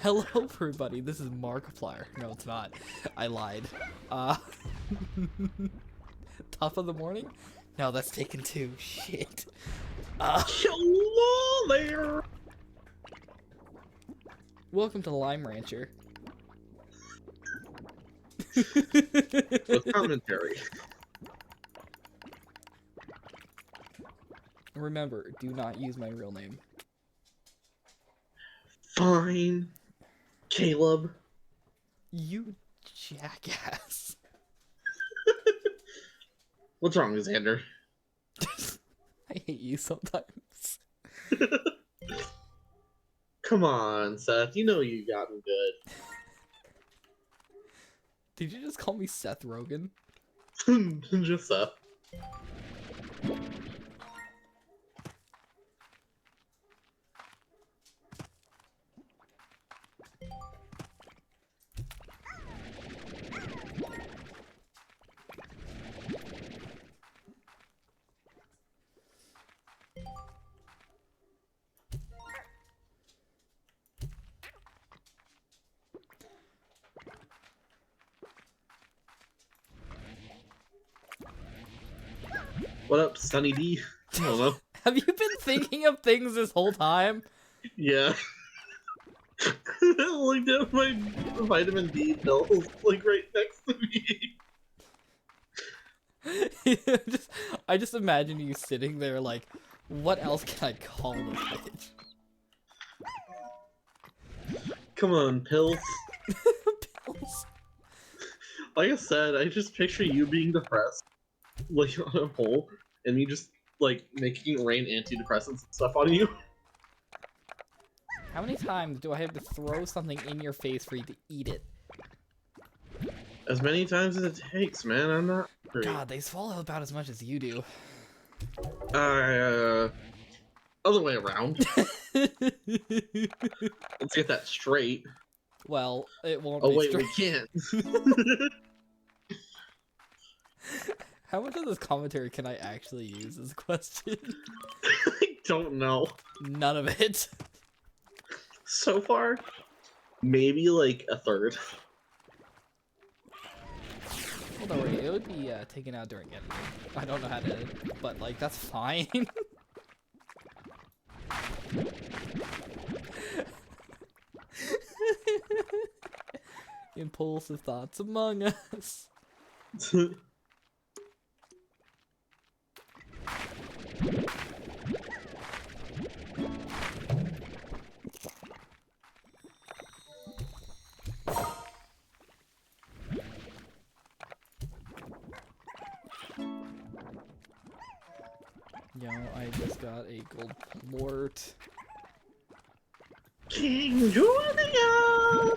Hello, everybody. This is Markiplier. No, it's not. I lied. Top of the morning? No, that's taken two. Shit. Hello there. Welcome to Lime Rancher. With commentary. Remember, do not use my real name. Fine, Caleb. You jackass. What's wrong, Xander? I hate you sometimes. Come on, Seth. You know you got him good. Did you just call me Seth Rogen? Just Seth. What up, Sunny D? I don't know. Have you been thinking of things this whole time? Yeah. I looked at my vitamin D pills, like, right next to me. I just imagine you sitting there like, what else can I call this bitch? Come on, pills. Pills. Like I said, I just picture you being depressed, like on a pole, and me just like making it rain antidepressants and stuff on you. How many times do I have to throw something in your face for you to eat it? As many times as it takes, man. I'm not. God, they swallow about as much as you do. Other way around. Let's get that straight. Well, it won't Oh be wait, straight. we can't. How much of this commentary can I actually use is a question. I don't know. None of it. So far, maybe like a third. Well, don't worry, it would be taken out during editing. I don't know how to edit, but like, that's fine. Impulsive thoughts among us. Yo, I just got a gold plort. King Julian!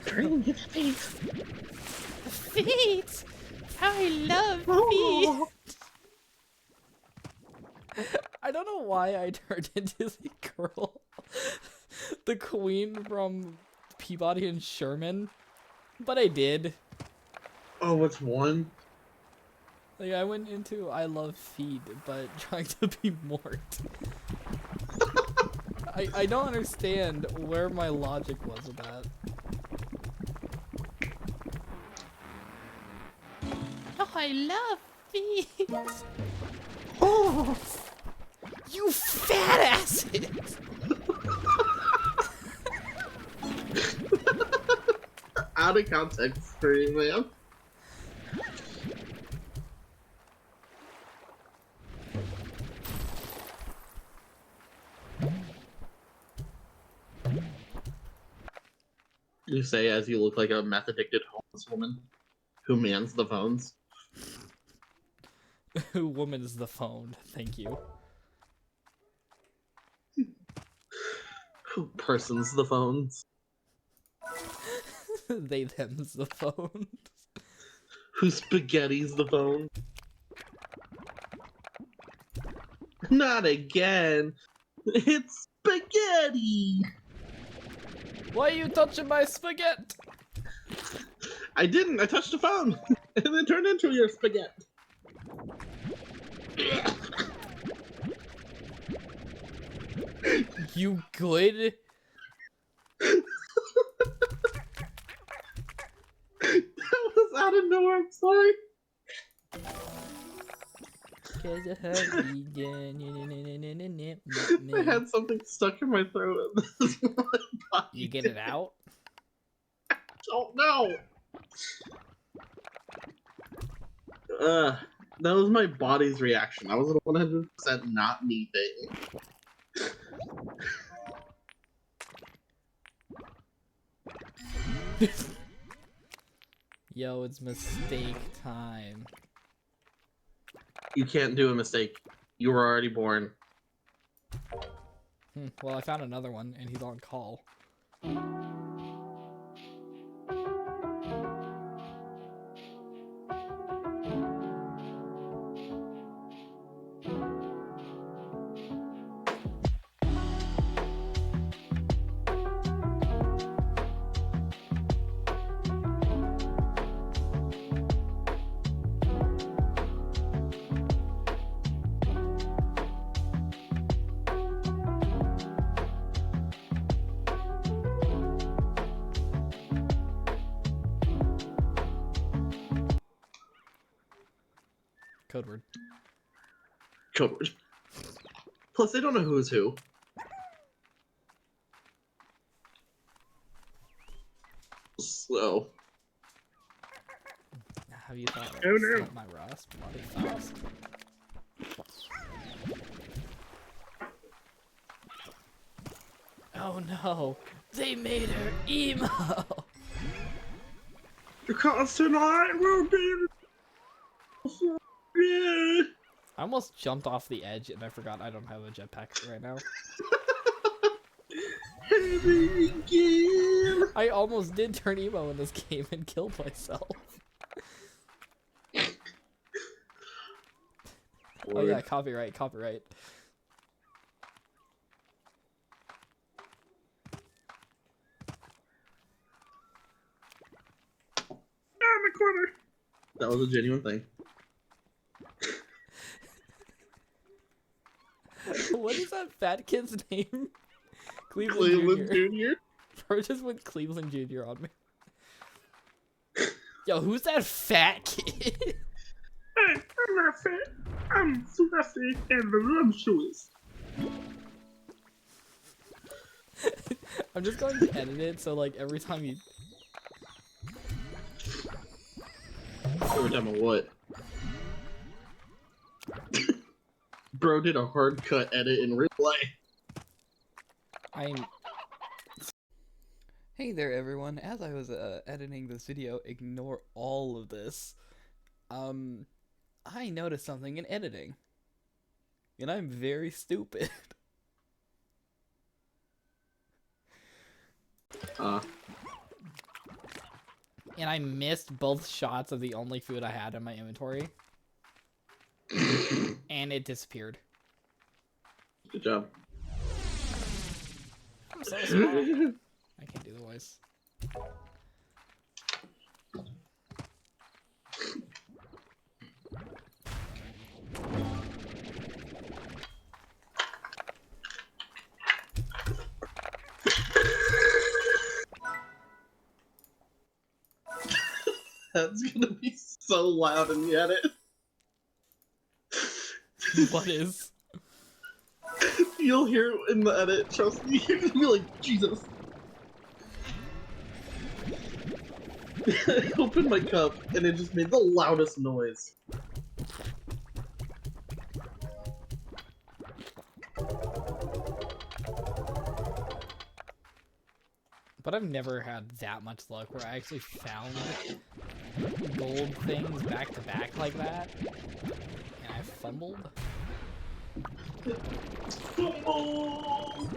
Bring his feet. Feet! How I love Oh. I don't know why I turned into the girl. The queen from Peabody and Sherman. But I did. Oh, what's one? Like, I went into I love feet, but trying to be Mort. I don't understand where my logic was with that. Oh, I love feet! Oh. You fat asses! Out of context for you, man. You say as you look like a meth-addicted homeless woman who mans the phones. Who woman's the phone? Thank you. Who persons the phones. They them's the phone. Who spaghetti's the phone. Not again. It's spaghetti. Why are you touching my spaghetti? I didn't. I touched the phone, and it turned into your spaghetti. You good? That was out of nowhere. I'm sorry. I had something stuck in my throat. You get it out? Oh no! That was my body's reaction. That was a 100% not me thing. Yo, it's mistake time. You can't do a mistake. You were already born. Well, I found another one, and he's on call. Code word. Code word. Plus, they don't know who's who. So. Have you thought of Oh, no. my Rust body fast? Oh no, they made her emo! Because tonight will be. Yeah. I almost jumped off the edge and I forgot I don't have a jetpack right now. I almost did turn emo in this game and killed myself. Oh yeah, copyright. In the corner. That was a genuine thing. What is that fat kid's name? Cleveland Jr. Bro just went Cleveland Jr. on me. Yo, who's that fat kid? Hey, I'm not fat. I'm super sick and voluptuous. I'm just going to edit it so like every time you... Every time I what? Bro did a hard cut edit in real life. Hey there everyone, as I was editing this video, ignore all of this. I noticed something in editing. And I'm very stupid. And I missed both shots of the only food I had in my inventory. And it disappeared. Good job. I'm so small. I can't do the voice. That's gonna be so loud in the edit. What is? You'll hear it in the edit, trust me. You're gonna be like, Jesus. I opened my cup and it just made the loudest noise. But I've never had that much luck where I actually found gold things back to back like that. And I fumbled. Oh.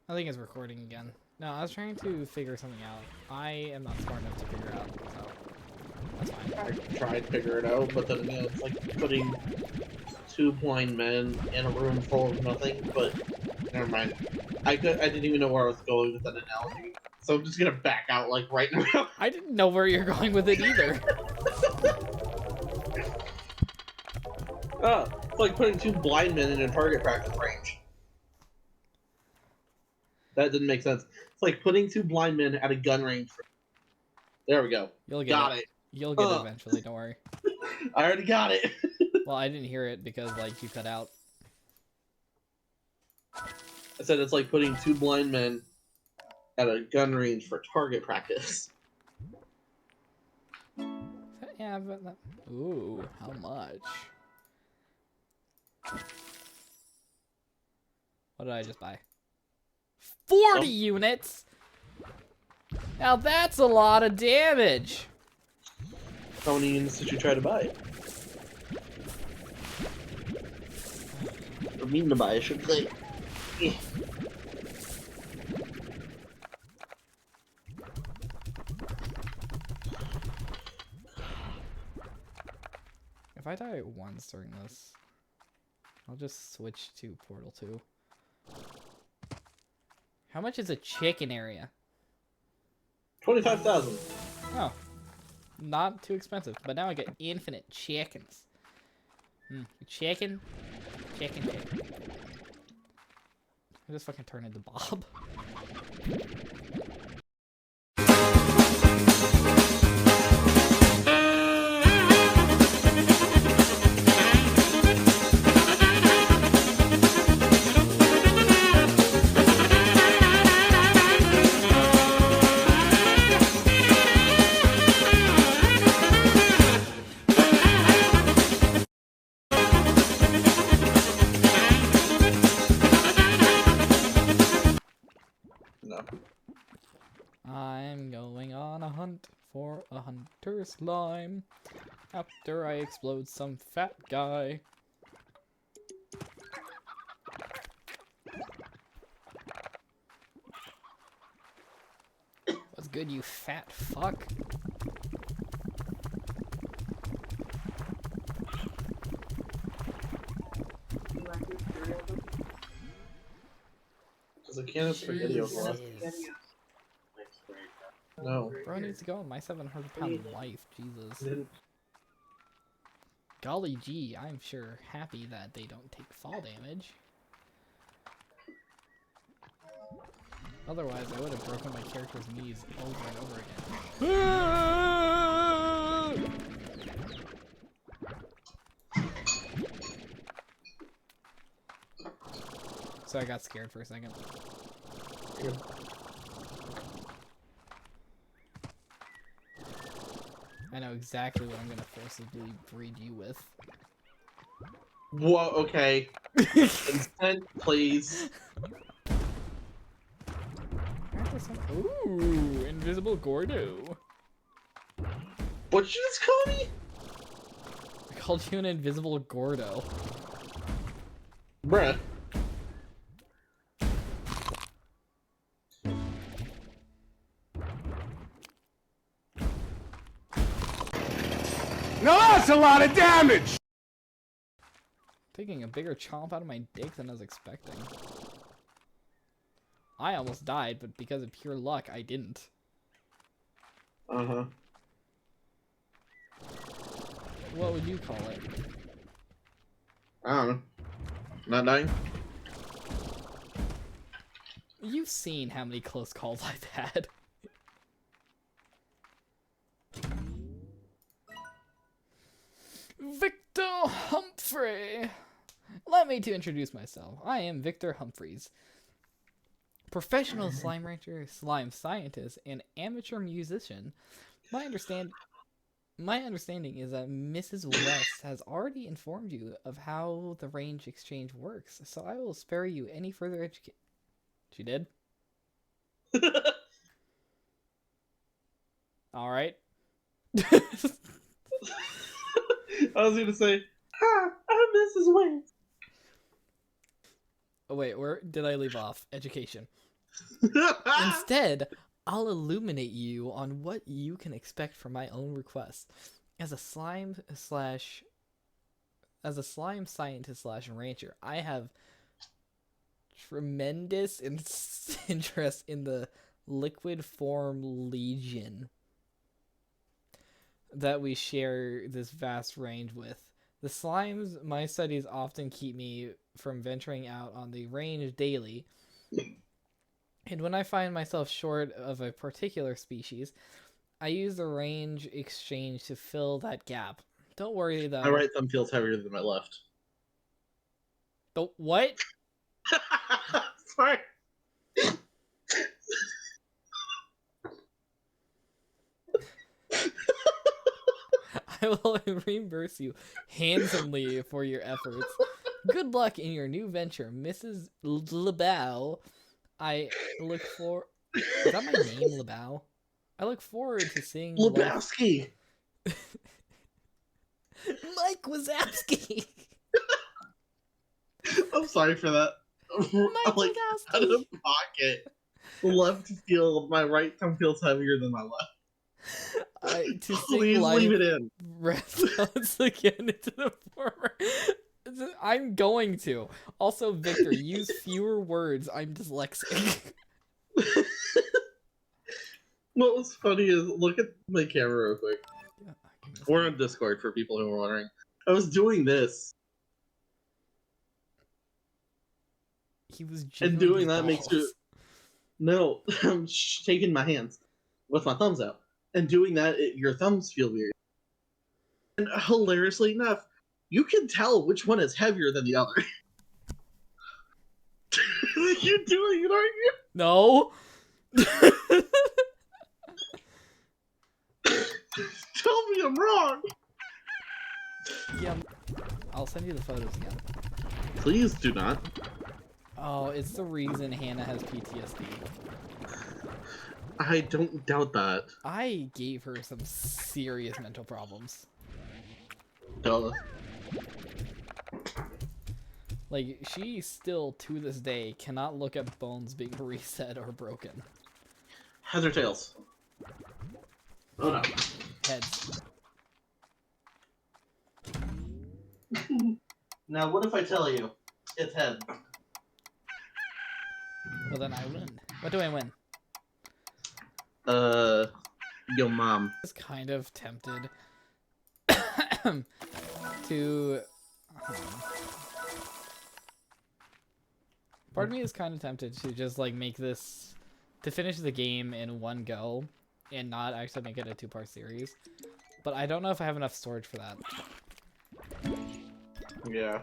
I think it's recording again. No, I was trying to figure something out. I am not smart enough to figure out, so that's fine. I tried to figure it out, but then again, it's like putting two blind men in a room full of nothing, but never mind. I didn't even know where I was going with that analogy, so I'm just gonna back out like right now. I didn't know where you're going with it either. It's like putting two blind men in a target practice range. That didn't make sense. It's like putting two blind men at a gun range. There we go. You'll get Got it. it. You'll get it eventually, don't worry. I already got it. Well, I didn't hear it because, like, you cut out. I said it's like putting two blind men at a gun range for target practice. Yeah, but that... Ooh, how much? What did I just buy? 40 units? Now that's a lot of damage! How many units did you try to buy? Or mean to buy, I should say. If I die once during this, I'll just switch to Portal 2. How much is a chicken area? 25,000. Oh. Not too expensive, but now I get infinite chickens. Chicken. Chicken. I just fucking turn into Bob. No. I'm going on a hunt for a hunter slime after I explode some fat guy. What's good, you fat fuck? There's a can of SpaghettiOs left. Jesus. No. Bro needs to go on my 700-pound life, Jesus. Golly gee, I'm sure happy that they don't take fall damage. Otherwise, I would have broken my character's knees over and over again. So I got scared for a second. Good. I know exactly what I'm gonna forcibly breed you with. Whoa, okay. Consent, please. Ooh, Invisible Gordo. What did you just call me? I called you an Invisible Gordo. Bruh. Now that's a lot of damage! Taking a bigger chomp out of my dick than I was expecting. I almost died, but because of pure luck, I didn't. Uh-huh. What would you call it? I don't know. Not dying? You've seen how many close calls I've had. Victor Humphrey! Allow me to introduce myself. I am Victor Humphreys. Professional slime rancher, slime scientist, and amateur musician. My understanding is that Mrs. West has already informed you of how the range exchange works, so I will spare you any further education. She did? Alright. I was gonna say, hi, I'm Mrs. Wayne. Oh wait, where did I leave off? Education. Instead, I'll illuminate you on what you can expect from my own request. As a slime scientist slash rancher, I have tremendous interest in the liquid form Legion that we share this vast range with. The slimes my studies often keep me from venturing out on the range daily, and when I find myself short of a particular species, I use the range exchange to fill that gap. Don't worry though. My right thumb feels heavier than my left. What? Sorry. I will reimburse you handsomely for your efforts. Good luck in your new venture, Mrs. LeBow. I look for... Is that my name, LeBow? I look forward to seeing... Lebowski! Mike Wazowski! I'm sorry for that. Mike Like, out Wazowski! of pocket. My right thumb feels heavier than my left. To sing Please life leave it in. reference again into the former... I'm going to. Also, Victor, use fewer words. I'm dyslexic. What was funny is, look at my camera real quick. Yeah, We're on Discord for people who are wondering. I was doing this, he was and jiggling doing his that makes balls. you... No, I'm shaking my hands with my thumbs out. And doing that, your thumbs feel weird. And hilariously enough, you can tell which one is heavier than the other. You're doing it, aren't you? No. Tell me I'm wrong. Yeah, I'll send you the photos again. Please do not. Oh, it's the reason Hannah has PTSD. I don't doubt that. I gave her some serious mental problems. Duh. Like, she still, to this day, cannot look at bones being reset or broken. Heads or tails? Oh no. Heads. Now, what if I tell you it's head? Well, then I win. What do I win? Yo, mom. I was kind of tempted to... Part of me is kind of tempted to just, like, make this... To finish the game in one go and not actually make it a two-part series. But I don't know if I have enough storage for that. Yeah.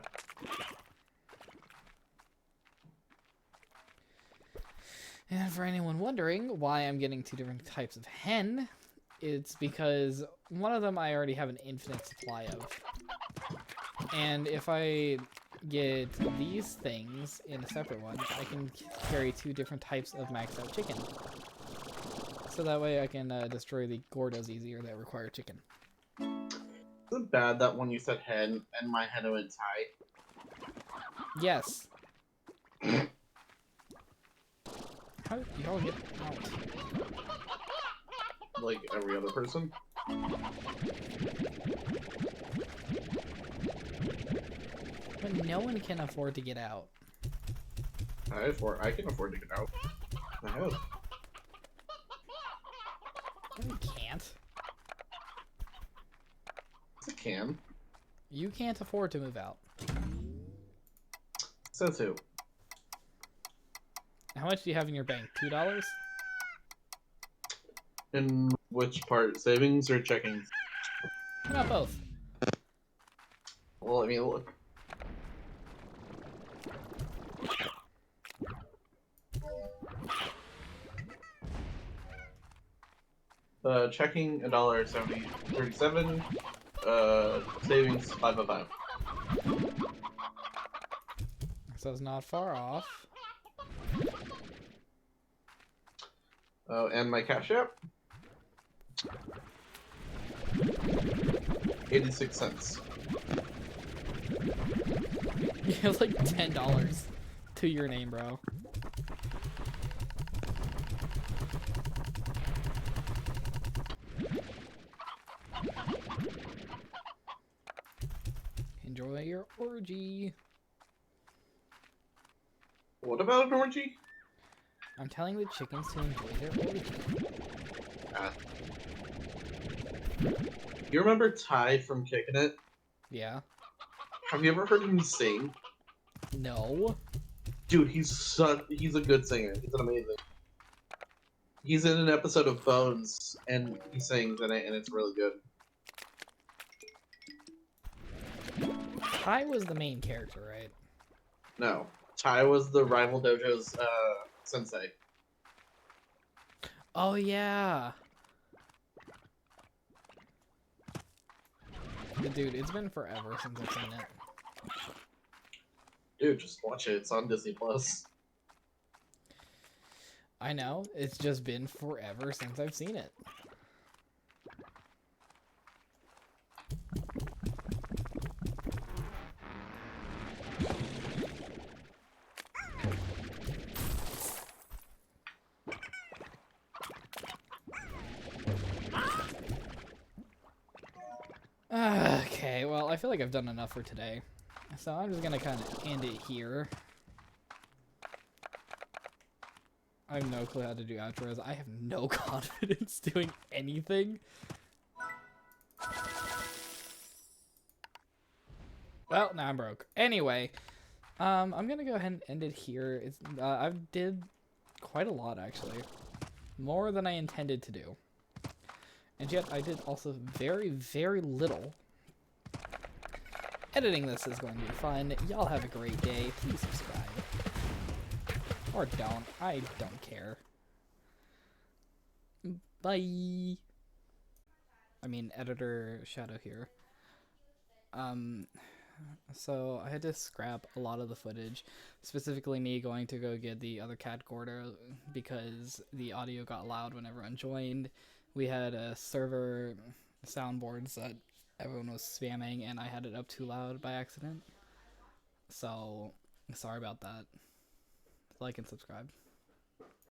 And for anyone wondering why I'm getting two different types of hen, it's because one of them I already have an infinite supply of. And if I get these things in a separate one, I can carry two different types of maxed out chicken. So that way I can destroy the Gordos easier that require chicken. Is it bad that when you said head and my head went tie? Yes. How did y'all get out? Like every other person? But no one can afford to get out. I can afford to get out. I have. No, you can't. I can. You can't afford to move out. So too. How much do you have in your bank? $2? In which part? Savings or checking? How about both? Well, let me look. Checking $1.37. Savings $5.05. So it's not far off. And my cash app? 86 cents. You have like $10 to your name, bro. Enjoy your orgy. What about an orgy? I'm telling the chickens to enjoy their orgy. Ah. You remember Ty from Kicking It? Yeah. Have you ever heard him sing? No. Dude, he's a good singer. He's an amazing. He's in an episode of Bones, and he sings in it, and it's really good. Ty was the main character, right? No, Ty was the rival dojo's sensei. Oh, yeah. Dude, it's been forever since I've seen it. Dude, just watch it. It's on Disney Plus. I know. It's just been forever since I've seen it. Okay, well, I feel like I've done enough for today. So I'm just gonna kind of end it here. I have no clue how to do outros. I have no confidence doing anything. Well, now I'm broke. Anyway, I'm gonna go ahead and end it here. It's I did quite a lot, actually. More than I intended to do. And yet I did also very, very little. Editing this is going to be fun. Y'all have a great day. Please subscribe. Or don't. I don't care. Bye. I mean, editor Shadow here. So I had to scrap a lot of the footage, specifically me going to go get the other cat Gordo because the audio got loud when everyone joined. We had a server soundboards that everyone was spamming, and I had it up too loud by accident. So sorry about that. Like and subscribe.